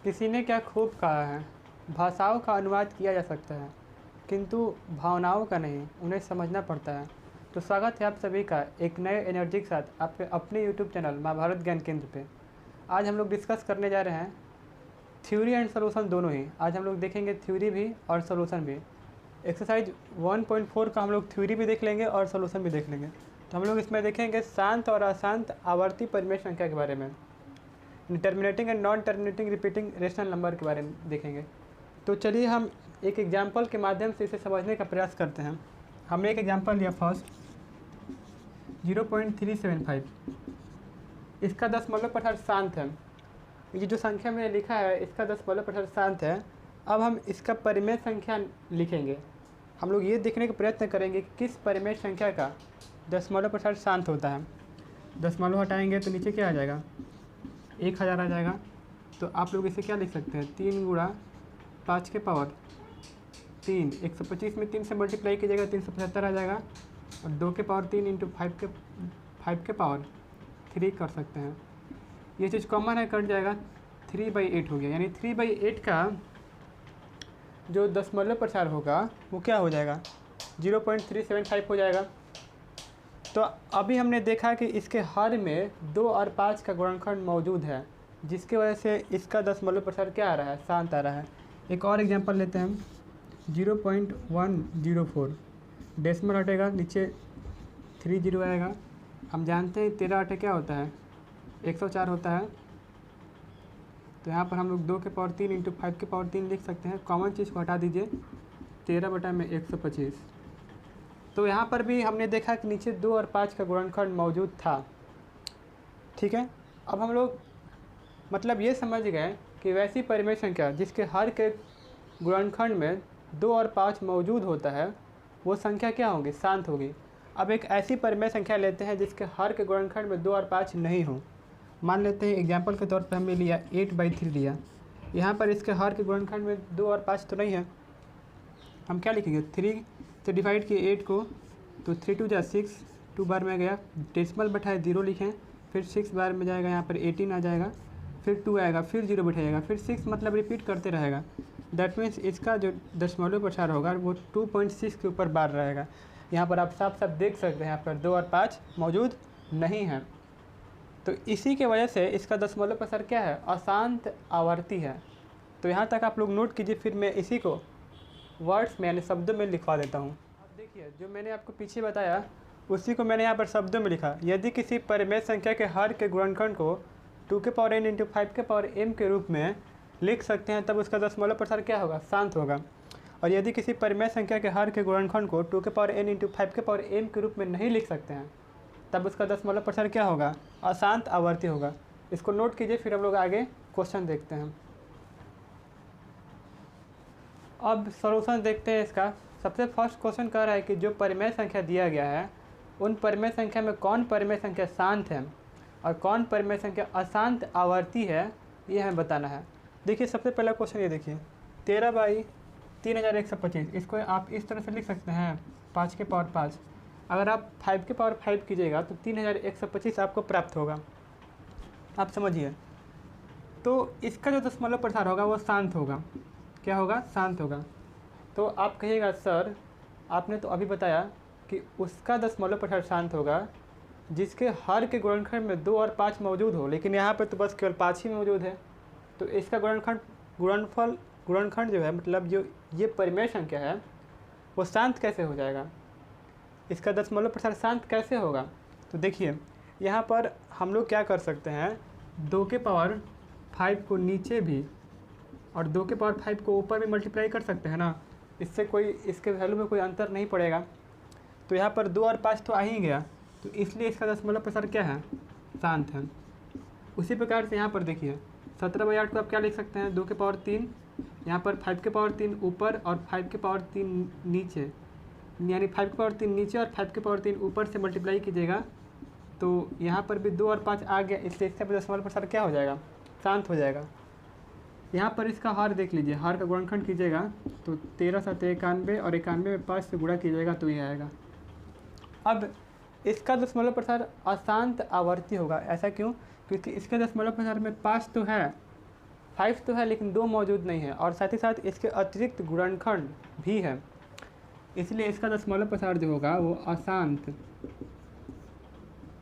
किसी ने क्या खूब कहा है, भाषाओं का अनुवाद किया जा सकता है किंतु भावनाओं का नहीं, उन्हें समझना पड़ता है। तो स्वागत है आप सभी का एक नए एनर्जी के साथ आपके अपने यूट्यूब चैनल महाभारत ज्ञान केंद्र पे। आज हम लोग डिस्कस करने जा रहे हैं थ्योरी एंड सोल्यूशन दोनों ही। आज हम लोग देखेंगे थ्योरी भी और सोल्यूशन भी। एक्सरसाइज 1.4 का हम लोग थ्योरी भी देख लेंगे और सोल्यूशन भी देख लेंगे। तो हम लोग इसमें देखेंगे शांत और अशांत आवर्ती परिमेय संख्या के बारे में, terminating and non terminating repeating rational number के बारे में देखेंगे। तो चलिए हम एक एग्जाम्पल के माध्यम से इसे समझने का प्रयास करते हैं। हमने एक एग्जाम्पल लिया फर्स्ट 0.375, इसका दशमलव प्रसार शांत है। ये जो संख्या मैंने लिखा है इसका दशमलव प्रसार शांत है। अब हम इसका परिमेय संख्या लिखेंगे। हम लोग ये देखने का प्रयत्न करेंगे कि किस परिमेय संख्या का दशमलव प्रसार शांत होता है। दशमलव हटाएंगे तो नीचे क्या आ जाएगा, 1000 आ जाएगा। तो आप लोग इसे क्या लिख सकते हैं, 3 गुणा 5 के पावर 3, 125 में 3 से मल्टीप्लाई कीजिएगा 375 आ जाएगा। और 2 के पावर 3 इंटू 5 के पावर 3 कर सकते हैं। ये चीज़ कॉमन है, कट जाएगा, 3/8 हो गया। यानी 3/8 का जो दशमलव प्रसार होगा वो क्या हो जाएगा, 0.375 हो जाएगा। तो अभी हमने देखा कि इसके हर में 2 और 5 का गुणनखंड मौजूद है, जिसकी वजह से इसका दशमलव प्रसार क्या आ रहा है, शांत आ रहा है। एक और एग्जांपल लेते हैं हम 0.104, डेसिमल हटेगा नीचे 30 आएगा। हम जानते हैं 13 अटे क्या होता है, 104 होता है। तो यहाँ पर हम लोग 2 के पावर 3 इंटू 5 के पावर 3 लिख सकते हैं। कॉमन चीज़ को हटा दीजिए, 13/125। तो यहाँ पर भी हमने देखा कि नीचे 2 और 5 का गुणनखंड मौजूद था। ठीक है, अब हम लोग मतलब ये समझ गए कि वैसी परिमेय संख्या जिसके हर के गुणनखंड में 2 और 5 मौजूद होता है वो संख्या क्या होगी, शांत होगी। अब एक ऐसी परिमेय संख्या लेते हैं जिसके हर के गुणनखंड में 2 और 5 नहीं हो। मान लेते हैं एग्जाम्पल के तौर पर हमने लिया 8/3 लिया। यहाँ पर इसके हर के गुणनखंड में 2 और 5 तो नहीं है। हम क्या लिखेंगे, 3 से डिवाइड किए 8 को, तो 3 2 जा 6, 2 बार में गया, डेसिमल बैठाए 0 लिखें, फिर 6 बार में जाएगा, यहाँ पर 18 आ जाएगा, फिर 2 आएगा, फिर 0 बैठाएगा, फिर 6, मतलब रिपीट करते रहेगा। दैट मीन्स इसका जो दशमलव प्रसार होगा वो 2.6 के ऊपर बार रहेगा। यहाँ पर आप साफ साफ देख सकते हैं, यहाँ पर 2 और 5 मौजूद नहीं हैं। तो इसी के वजह से इसका दशमलव प्रसार क्या है, अशांत आवर्ती है। तो यहाँ तक आप लोग नोट कीजिए, फिर मैं इसी को वर्ड्स में यानी शब्दों में लिखवा देता हूँ। अब देखिए जो मैंने आपको पीछे बताया उसी को मैंने यहाँ पर शब्दों में लिखा। यदि किसी परिमेय संख्या के हर के गुणनखंड को 2 के पावर n इंटू 5 के पावर m के रूप में लिख सकते हैं, तब उसका दशमलव प्रसार क्या होगा, शांत होगा। और यदि किसी परिमेय संख्या के हर के गुणनखंड को 2 के पावर n इंटू 5 के पावर m के रूप में नहीं लिख सकते हैं, तब उसका दशमलव प्रसार क्या होगा, अशांत आवर्ती होगा। इसको नोट कीजिए, फिर हम लोग आगे क्वेश्चन देखते हैं। अब सॉल्यूशन देखते हैं इसका। सबसे फर्स्ट क्वेश्चन कह रहा है कि जो परिमेय संख्या दिया गया है उन परिमेय संख्या में कौन परिमेय संख्या शांत है और कौन परिमेय संख्या अशांत आवर्ती है, ये हमें बताना है। देखिए सबसे पहला क्वेश्चन ये देखिए, 13/3125, इसको आप इस तरह से लिख सकते हैं 5 के पावर 5। अगर आप 5 के पावर 5 कीजिएगा तो 3125 आपको प्राप्त होगा। आप समझिए, तो इसका जो दशमलव प्रसार होगा वो शांत होगा। क्या होगा, शांत होगा। तो आप कहिएगा सर आपने तो अभी बताया कि उसका दशमलव प्रसार शांत होगा जिसके हर के गुणनखंड में 2 और 5 मौजूद हो, लेकिन यहाँ पर तो बस केवल 5 ही मौजूद है। तो इसका गुणनखंड जो है, मतलब जो ये परिमेय संख्या है वो शांत कैसे हो जाएगा, इसका दशमलव प्रसार शांत कैसे होगा। तो देखिए यहाँ पर हम लोग क्या कर सकते हैं, 2 के पावर 5 को नीचे भी और 2 के पावर 5 को ऊपर भी मल्टीप्लाई कर सकते हैं ना, इससे कोई इसके वैल्यू में कोई अंतर नहीं पड़ेगा। तो यहाँ पर 2 और 5 तो आ ही गया, तो इसलिए इसका दशमलव प्रसार क्या है, शांत है। उसी प्रकार से यहाँ पर देखिए 17/8 को आप क्या लिख सकते हैं, 2 के पावर 3, यहाँ पर 5 के पावर 3 ऊपर और 5 के पावर 3 नीचे, यानी 5 के पावर 3 नीचे और 5 के पावर 3 ऊपर से मल्टीप्लाई कीजिएगा, तो यहाँ पर भी 2 और 5 आ गया, इसलिए इसका दशमलव प्रसार क्या हो जाएगा, शांत हो जाएगा। यहाँ पर इसका हार देख लीजिए, हार का गुणनखंड कीजिएगा तो 13 7 91 और 91 में 5 से गुणा कीजिएगा तो ये आएगा। अब इसका दशमलव प्रसार अशांत आवर्ती होगा। ऐसा क्यों, क्योंकि इसके दशमलव प्रसार में 5 तो है 5 तो है लेकिन 2 मौजूद नहीं है, और साथ ही साथ इसके अतिरिक्त गुणनखंड भी है, इसलिए इसका दशमलव प्रसार जो होगा वो अशांत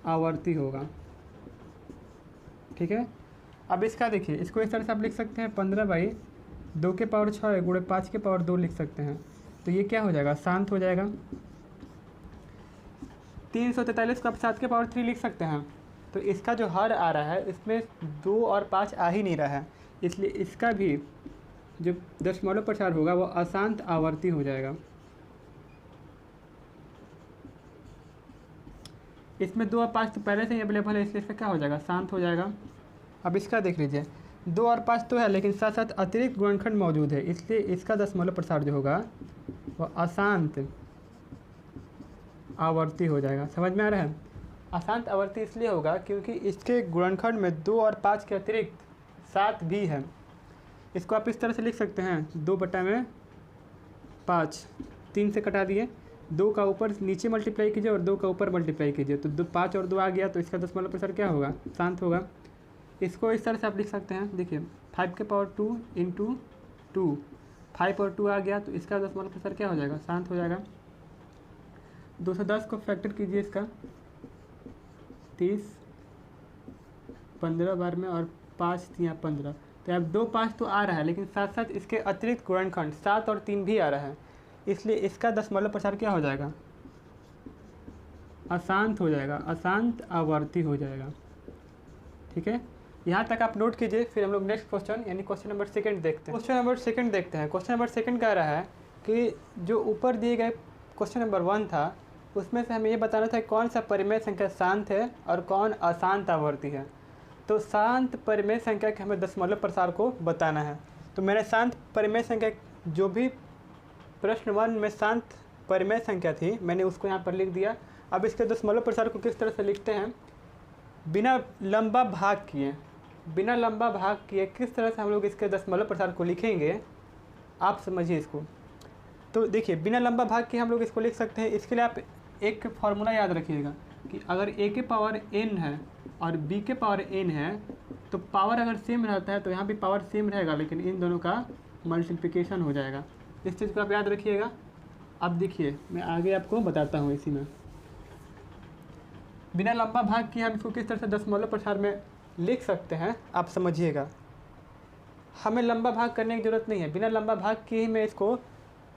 आवर्ती होगा। ठीक है, अब इसका देखिए, इसको इस तरह से आप लिख सकते हैं 15/2⁶ गुणे 5⁻2 लिख सकते हैं। तो ये क्या हो जाएगा, शांत हो जाएगा। 343 को आप 7⁻3 लिख सकते हैं। तो इसका जो हर आ रहा है इसमें 2 और 5 आ ही नहीं रहा है, इसलिए इसका भी जो दशमलव प्रसार होगा वो अशांत आवर्ती हो जाएगा। इसमें 2 और 5 तो पहले से ही अवेलेबल है, इसलिए इसका क्या हो जाएगा, शांत हो जाएगा। अब इसका देख लीजिए, 2 और 5 तो है लेकिन साथ साथ अतिरिक्त गुणनखंड मौजूद है, इसलिए इसका दशमलव प्रसार जो होगा वह अशांत आवर्ती हो जाएगा। समझ में आ रहा है? अशांत आवर्ती इसलिए होगा क्योंकि इसके गुणनखंड में 2 और 5 के अतिरिक्त 7 भी है। इसको आप इस तरह से लिख सकते हैं, 2/5, 3 से कटा दिए, 2 का ऊपर नीचे मल्टीप्लाई कीजिए और 2 का ऊपर मल्टीप्लाई कीजिए, तो 5 और 2 आ गया, तो इसका दशमलव प्रसार क्या होगा, शांत होगा। इसको इस तरह से आप लिख सकते हैं, देखिए 5⁻2 × 2, 5 और 2 आ गया, तो इसका दशमलव प्रसार क्या हो जाएगा, शांत हो जाएगा। 210 को फैक्टर कीजिए, इसका 30, 15 बार में और 5 3 15, तो अब 2 5 तो आ रहा है लेकिन साथ साथ इसके अतिरिक्त गुणनखंड 7 और 3 भी आ रहा है, इसलिए इसका दशमलव प्रसार क्या हो जाएगा, अशांत हो जाएगा, अशांत आवर्ती हो जाएगा। ठीक है, यहाँ तक आप नोट कीजिए। फिर हम लोग नेक्स्ट क्वेश्चन यानी क्वेश्चन नंबर 2 देखते हैं। क्वेश्चन नंबर 2 देखते हैं। क्वेश्चन नंबर 2 कह रहा है कि जो ऊपर दिए गए क्वेश्चन नंबर 1 था उसमें से हमें ये बताना था कौन सा परिमेय संख्या शांत है और कौन अशांत आवर्ती है। तो शांत परिमेय संख्या के हमें दशमलव प्रसार को बताना है। तो मैंने शांत परिमेय संख्या, जो भी प्रश्न 1 में शांत परिमेय संख्या थी, मैंने उसको यहाँ पर लिख दिया। अब इसके दशमलव प्रसार को किस तरह से लिखते हैं, बिना लंबा भाग किए, बिना लंबा भाग किए किस तरह से हम लोग इसके दशमलव प्रसार को लिखेंगे, आप समझिए इसको। तो देखिए, बिना लंबा भाग के हम लोग इसको लिख सकते हैं। इसके लिए आप एक फार्मूला याद रखिएगा कि अगर a के पावर n है और b के पावर n है, तो पावर अगर सेम रहता है तो यहाँ भी पावर सेम रहेगा, लेकिन इन दोनों का मल्टीप्लिकेशन हो जाएगा। इस चीज़ को आप याद रखिएगा। अब देखिए, मैं आगे आपको बताता हूँ। इसी में बिना लंबा भाग किए हम इसको किस तरह से दशमलव प्रसार में लिख सकते हैं, आप समझिएगा। हमें लंबा भाग करने की ज़रूरत नहीं है, बिना लंबा भाग किए ही मैं इसको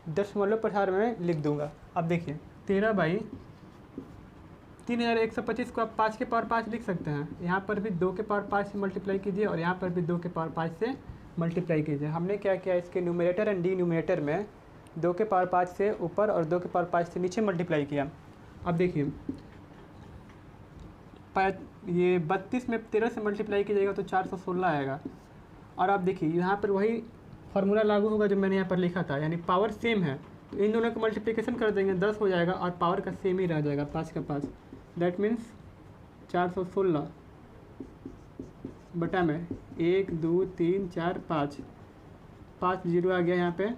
दशमलव प्रसार में लिख दूंगा। अब देखिए, 13/3125 को आप 5 के पावर 5 लिख सकते हैं। यहाँ पर भी 2 के पावर 5 से मल्टीप्लाई कीजिए और यहाँ पर भी 2 के पावर 5 से मल्टीप्लाई कीजिए। हमने क्या किया, इसके न्यूमरेटर एंड डिनोमिनेटर में 2 के पावर 5 से ऊपर और 2 के पावर 5 से नीचे मल्टीप्लाई किया। अब देखिए, ये 32 में 13 से मल्टीप्लाई कीजिएगा तो 416 आएगा। और आप देखिए, यहाँ पर वही फार्मूला लागू होगा जो मैंने यहाँ पर लिखा था, यानी पावर सेम है तो इन दोनों को मल्टीप्लिकेशन कर देंगे, 10 हो जाएगा और पावर का सेम ही रह जाएगा, 5 का 5। दैट मीन्स 416 बटा में 1 2 3 4 5 0 आ गया यहाँ पे,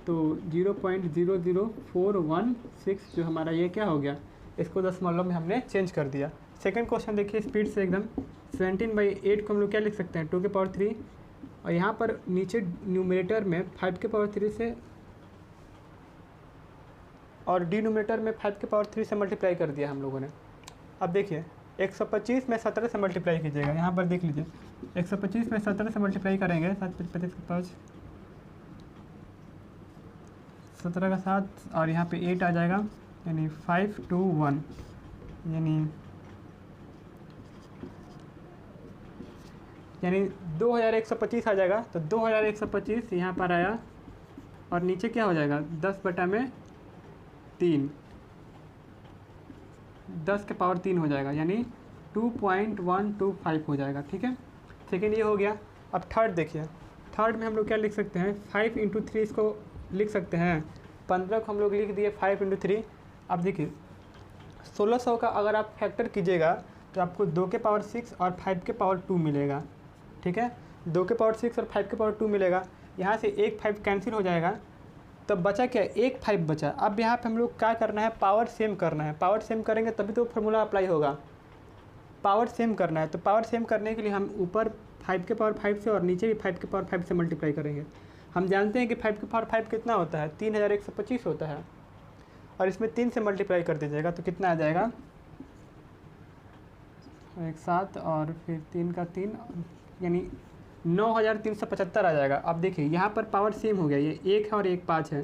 तो 0.00416 जो हमारा ये क्या हो गया, इसको दशमलव में हमने चेंज कर दिया। सेकंड क्वेश्चन देखिए स्पीड से एकदम। 17/8 को हम लोग क्या लिख सकते हैं, 2 के पावर 3, और यहाँ पर नीचे न्यूमरेटर में 5 के पावर 3 से और डिनोमिनेटर में 5 के पावर 3 से मल्टीप्लाई कर दिया हम लोगों ने। अब देखिए, 125 में 17 से मल्टीप्लाई कीजिएगा। यहाँ पर देख लीजिए, 125 में 17 से मल्टीप्लाई करेंगे, 7 25 के 5, 17 का 7 और यहाँ पे 8 आ जाएगा, यानी 521, यानी 2125 आ जाएगा। तो 2125 यहाँ पर आया और नीचे क्या हो जाएगा, 10/3, 10 के पावर 3 हो जाएगा, यानी 2.125 हो जाएगा। ठीक है, सेकेंड ये हो गया। अब थर्ड देखिए, थर्ड में हम लोग क्या लिख सकते हैं, 5 × 3 इसको लिख सकते हैं। 15 को हम लोग लिख दिए 5 × 3। अब देखिए, 1600 का अगर आप फैक्टर कीजिएगा तो आपको 2 के पावर 6 और 5 के पावर 2 मिलेगा। ठीक है, 2 के पावर 6 और 5 के पावर 2 मिलेगा। यहाँ से एक 5 कैंसिल हो जाएगा, तब बचा क्या, एक 5 बचा। अब यहाँ पे हम लोग क्या करना है, पावर सेम करना है। पावर सेम करेंगे तभी तो फार्मूला अप्लाई होगा। पावर सेम करना है, तो पावर सेम करने के लिए हम ऊपर 5 के पावर 5 से और नीचे भी 5 के पावर 5 से मल्टीप्लाई करेंगे। हम जानते हैं कि 5 के पावर 5 कितना होता है, 3125 होता है, और इसमें 3 से मल्टीप्लाई कर दीजिएगा तो कितना आ जाएगा, 1 7 और फिर 3 का 3 यानी 9375 आ जाएगा। अब देखिए यहाँ पर पावर सेम हो गया, ये 1 है और 1 5 है,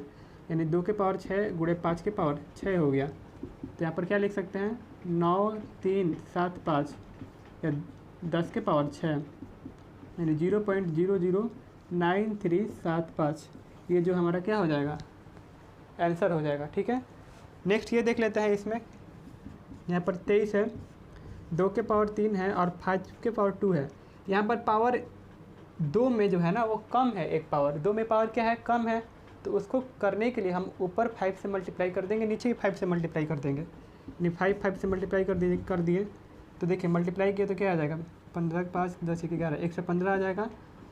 यानी 2 के पावर 6 गुणे 5 के पावर 6 हो गया। तो यहाँ पर क्या लिख सकते हैं, 9375 या 10 के पावर 6 यानी 0.009375, ये जो हमारा क्या हो जाएगा, आंसर हो जाएगा। ठीक है, नेक्स्ट ये देख लेते हैं। इसमें यहाँ पर 23 है, 2 के पावर 3 है और 5 के पावर 2 है। यहाँ पर पावर 2 में जो है ना वो कम है, एक पावर 2 में पावर क्या है, कम है, तो उसको करने के लिए हम ऊपर 5 से मल्टीप्लाई कर देंगे, नीचे भी 5 से मल्टीप्लाई कर देंगे, यानी 5 से मल्टीप्लाई कर दिए तो देखिए मल्टीप्लाई किए तो क्या आ जाएगा, 15 के 5 10 के 11 115 आ जाएगा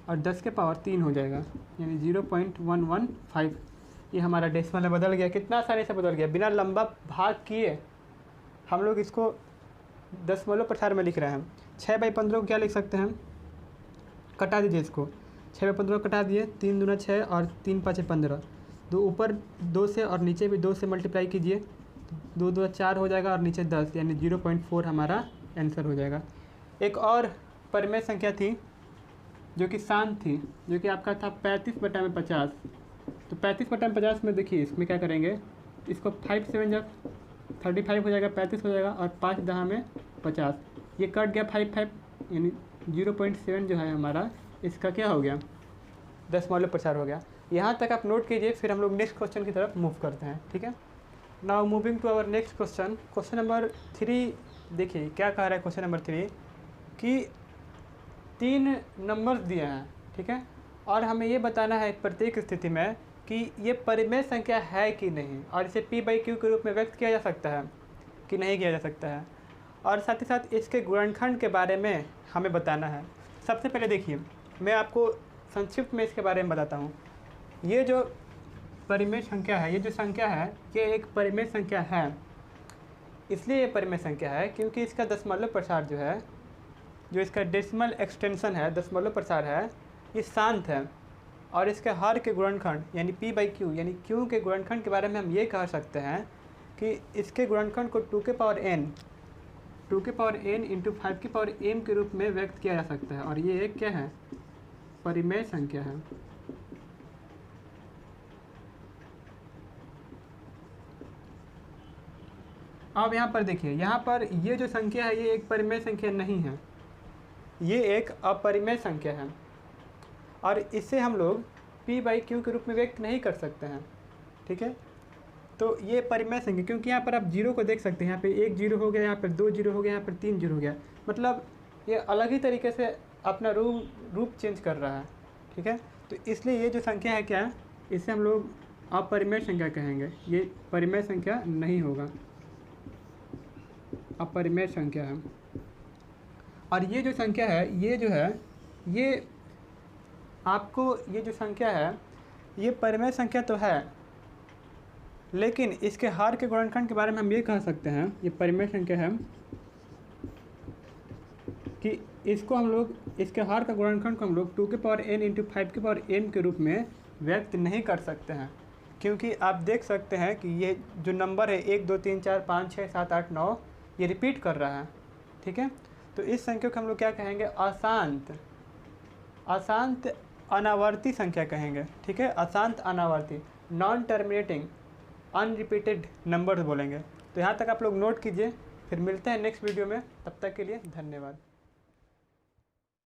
और 10 के पावर 3 हो जाएगा, यानी 0.115। ये हमारा डेसिमल में बदल गया, कितना आसानी से बदल गया, बिना लंबा भाग किए हम लोग इसको दशमलव प्रसार में लिख रहे हैं। 6/15 को क्या लिख सकते हैं, कटा दीजिए इसको, 6/15 कटा दिए, 3 दूना 6 और 3 5 15, दो ऊपर 2 से और नीचे भी 2 से मल्टीप्लाई कीजिए, 2 2 4 हो जाएगा और नीचे 10, यानी 0.4 हमारा आंसर हो जाएगा। एक और परिमेय संख्या थी जो कि शांत थी, जो कि आपका था 35/50। तो 35/50 में देखिए इसमें क्या करेंगे, इसको 5 7 जब 35 हो जाएगा, 35 हो जाएगा और 5 10 में 50, ये कट गया 5 5, यानी 0.7 जो है हमारा इसका क्या हो गया, दशमलव प्रसार हो गया। यहाँ तक आप नोट कीजिए, फिर हम लोग नेक्स्ट क्वेश्चन की तरफ मूव करते हैं। ठीक है, now moving to our next question, question number 3। देखिए क्या कह रहा है क्वेश्चन नंबर 3 कि 3 नंबर्स दिए हैं, ठीक है, और हमें ये बताना है प्रत्येक स्थिति में कि ये परिमेय संख्या है कि नहीं, और इसे p/q के रूप में व्यक्त किया जा सकता है कि नहीं किया जा सकता है, और साथ ही साथ इसके गुणनखंड के बारे में हमें बताना है। सबसे पहले देखिए मैं आपको संक्षिप्त में इसके बारे में बताता हूँ। ये जो परिमेय संख्या है, ये जो संख्या है ये एक परिमेय संख्या है, इसलिए ये परिमेय संख्या है क्योंकि इसका दशमलव प्रसार जो है, जो इसका डेसिमल एक्सटेंशन है, दशमलव प्रसार है, ये शांत है, और इसके हर के गुणनखंड यानी p/q यानी q के गुणनखंड के बारे में हम ये कह सकते हैं कि इसके गुणनखंड को 2 के पावर n इंटू 5 के पावर m के रूप में व्यक्त किया जा सकता है, और ये एक क्या है, परिमेय संख्या है। अब यहाँ पर देखिए, यहाँ पर ये जो संख्या है ये एक परिमेय संख्या नहीं है, ये एक अपरिमेय संख्या है, और इसे हम लोग p/q के रूप में व्यक्त नहीं कर सकते हैं। ठीक है, तो ये परिमेय संख्या, क्योंकि यहाँ पर आप जीरो को देख सकते हैं, यहाँ पे 1 0 हो गया, यहाँ पर 2 0 हो गया, यहाँ पर 3 0 हो गया, मतलब ये अलग ही तरीके से अपना रूप चेंज कर रहा है। ठीक है, तो इसलिए ये जो संख्या है क्या है, इसे हम लोग अपरिमेय संख्या कहेंगे, ये परिमेय संख्या नहीं होगा, अपरिमेय संख्या है। और ये जो संख्या है, ये जो है, ये आपको ये जो संख्या है ये परिमेय संख्या तो है, लेकिन इसके हर के गुणनखंड के बारे में हम ये कह सकते हैं, ये परिमेय संख्या है कि इसको हम लोग, इसके हर का गुणनखंड को हम लोग 2 के पावर n इंटू 5 के पावर m के रूप में व्यक्त नहीं कर सकते हैं, क्योंकि आप देख सकते हैं कि ये जो नंबर है 1 2 3 4 5 6 7 8 9 ये रिपीट कर रहा है। ठीक है, तो इस संख्या को हम लोग क्या कहेंगे, अशांत अनावर्ती संख्या कहेंगे। ठीक है, अशांत अनावर्ती, नॉन टर्मिनेटिंग अनरिपीटेड नंबर्स बोलेंगे। तो यहाँ तक आप लोग नोट कीजिए, फिर मिलते हैं नेक्स्ट वीडियो में, तब तक के लिए धन्यवाद।